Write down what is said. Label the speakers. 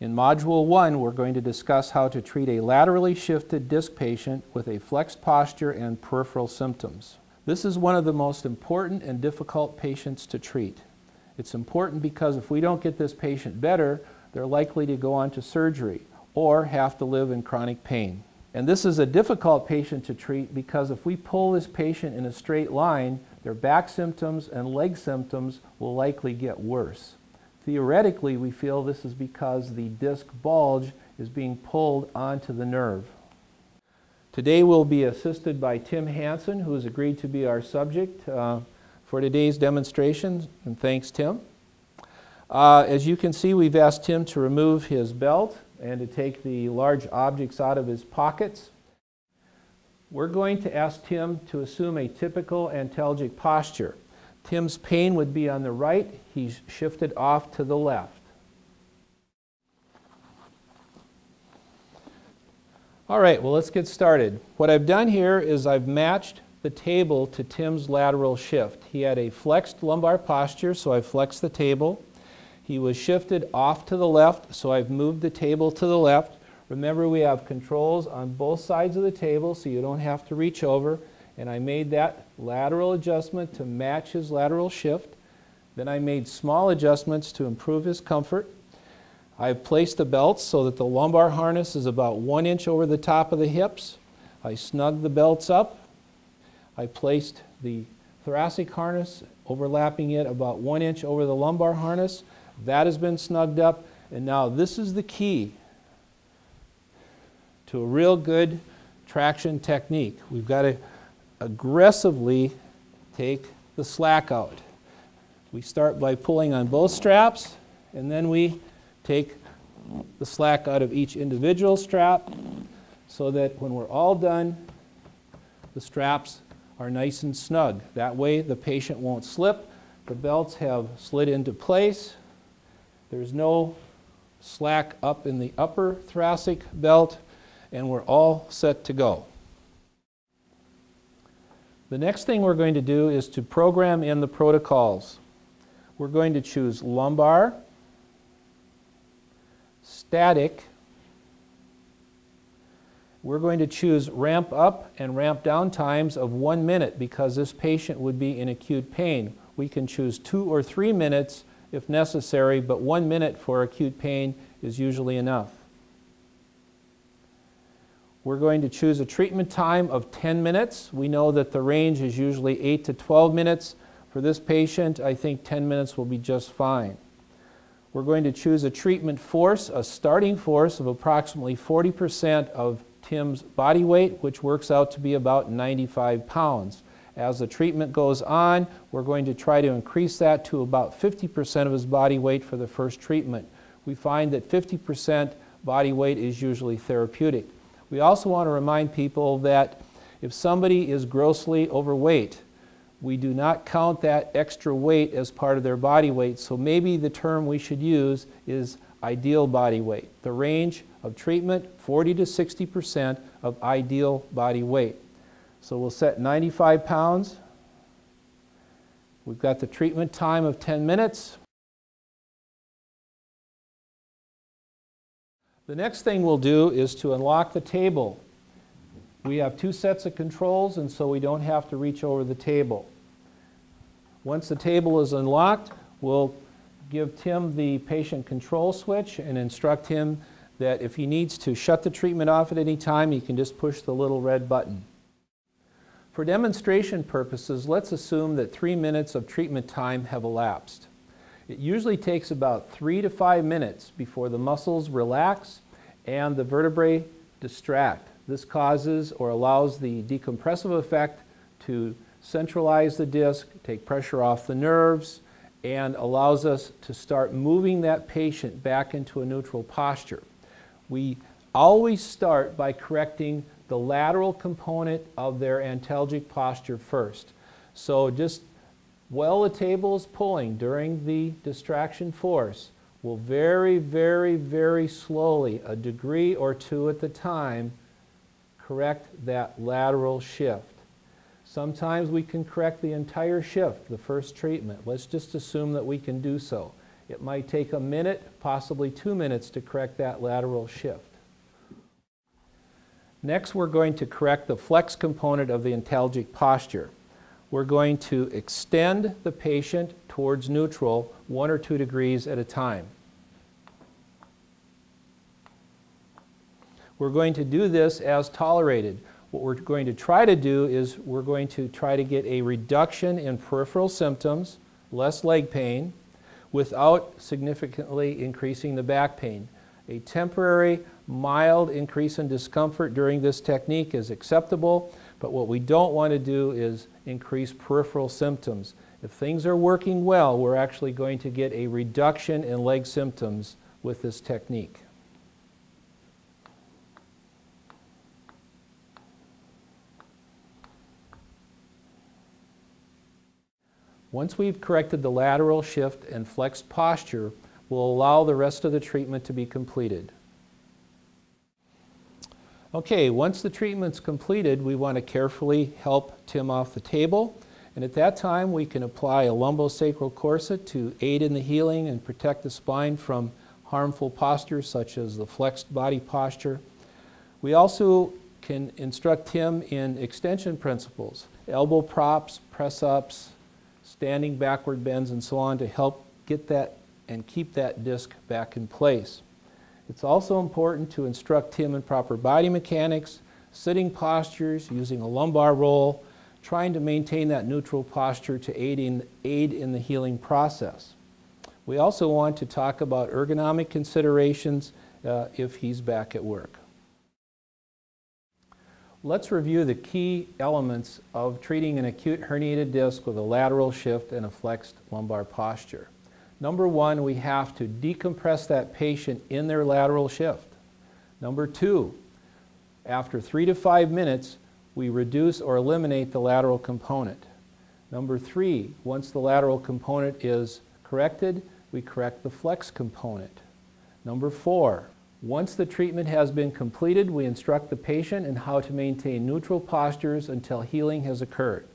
Speaker 1: In Module 1, we're going to discuss how to treat a laterally shifted disc patient with a flexed posture and peripheral symptoms. This is one of the most important and difficult patients to treat. It's important because if we don't get this patient better, they're likely to go on to surgery or have to live in chronic pain. And this is a difficult patient to treat because if we pull this patient in a straight line, their back symptoms and leg symptoms will likely get worse. Theoretically, we feel this is because the disc bulge is being pulled onto the nerve. Today we'll be assisted by Tim Hansen, who has agreed to be our subject for today's demonstration, and thanks, Tim. As you can see, we've asked Tim to remove his belt and to take the large objects out of his pockets. We're going to ask Tim to assume a typical antalgic posture. Tim's pain would be on the right. He's shifted off to the left. All right, well, let's get started. What I've done here is I've matched the table to Tim's lateral shift. He had a flexed lumbar posture, so I flexed the table. He was shifted off to the left, so I've moved the table to the left. Remember, we have controls on both sides of the table, so you don't have to reach over. And I made that lateral adjustment to match his lateral shift. Then I made small adjustments to improve his comfort. I've placed the belts so that the lumbar harness is about 1 inch over the top of the hips. I snugged the belts up. I placed the thoracic harness, overlapping it about 1 inch over the lumbar harness. That has been snugged up. And now this is the key to a real good traction technique. We've got to aggressively take the slack out. We start by pulling on both straps, and then we take the slack out of each individual strap so that when we're all done, the straps are nice and snug. That way the patient won't slip. The belts have slid into place. There's no slack up in the upper thoracic belt, and we're all set to go. The next thing we're going to do is to program in the protocols. We're going to choose lumbar, static. We're going to choose ramp up and ramp down times of 1 minute because this patient would be in acute pain. We can choose 2 or 3 minutes if necessary, but 1 minute for acute pain is usually enough. We're going to choose a treatment time of 10 minutes. We know that the range is usually 8 to 12 minutes. For this patient, I think 10 minutes will be just fine. We're going to choose a treatment force, a starting force of approximately 40% of Tim's body weight, which works out to be about 95 pounds. As the treatment goes on, we're going to try to increase that to about 50% of his body weight for the first treatment. We find that 50% body weight is usually therapeutic. We also want to remind people that if somebody is grossly overweight, we do not count that extra weight as part of their body weight, so maybe the term we should use is ideal body weight. The range of treatment, 40 to 60% of ideal body weight. So we'll set 95 pounds. We've got the treatment time of 10 minutes. The next thing we'll do is to unlock the table. We have 2 sets of controls, and so we don't have to reach over the table. Once the table is unlocked, we'll give Tim the patient control switch and instruct him that if he needs to shut the treatment off at any time, he can just push the little red button. For demonstration purposes, let's assume that 3 minutes of treatment time have elapsed. It usually takes about 3 to 5 minutes before the muscles relax and the vertebrae distract. This causes or allows the decompressive effect to centralize the disc, take pressure off the nerves, and allows us to start moving that patient back into a neutral posture. We always start by correcting the lateral component of their antalgic posture first. So just while the table is pulling during the distraction force, we'll very, very, very slowly, a degree or 2 at the time, correct that lateral shift. Sometimes we can correct the entire shift, the first treatment. Let's just assume that we can do so. It might take a minute, possibly 2 minutes to correct that lateral shift. Next, we're going to correct the flex component of the intelligent posture. We're going to extend the patient towards neutral 1 or 2 degrees at a time. We're going to do this as tolerated. What we're going to try to do is we're going to try to get a reduction in peripheral symptoms, less leg pain, without significantly increasing the back pain. A temporary, mild increase in discomfort during this technique is acceptable, but what we don't want to do is increase peripheral symptoms. If things are working well, we're actually going to get a reduction in leg symptoms with this technique. Once we've corrected the lateral shift and flexed posture, we'll allow the rest of the treatment to be completed. Okay, once the treatment's completed, we want to carefully help Tim off the table. And at that time, we can apply a lumbosacral corset to aid in the healing and protect the spine from harmful postures such as the flexed body posture. We also can instruct Tim in extension principles, elbow props, press-ups, standing backward bends, and so on to help get that and keep that disc back in place. It's also important to instruct Tim in proper body mechanics, sitting postures, using a lumbar roll, trying to maintain that neutral posture to aid in the healing process. We also want to talk about ergonomic considerations if he's back at work. Let's review the key elements of treating an acute herniated disc with a lateral shift and a flexed lumbar posture. Number one, we have to decompress that patient in their lateral shift. Number two, after 3 to 5 minutes, we reduce or eliminate the lateral component. Number three, once the lateral component is corrected, we correct the flex component. Number four, once the treatment has been completed, we instruct the patient in how to maintain neutral postures until healing has occurred.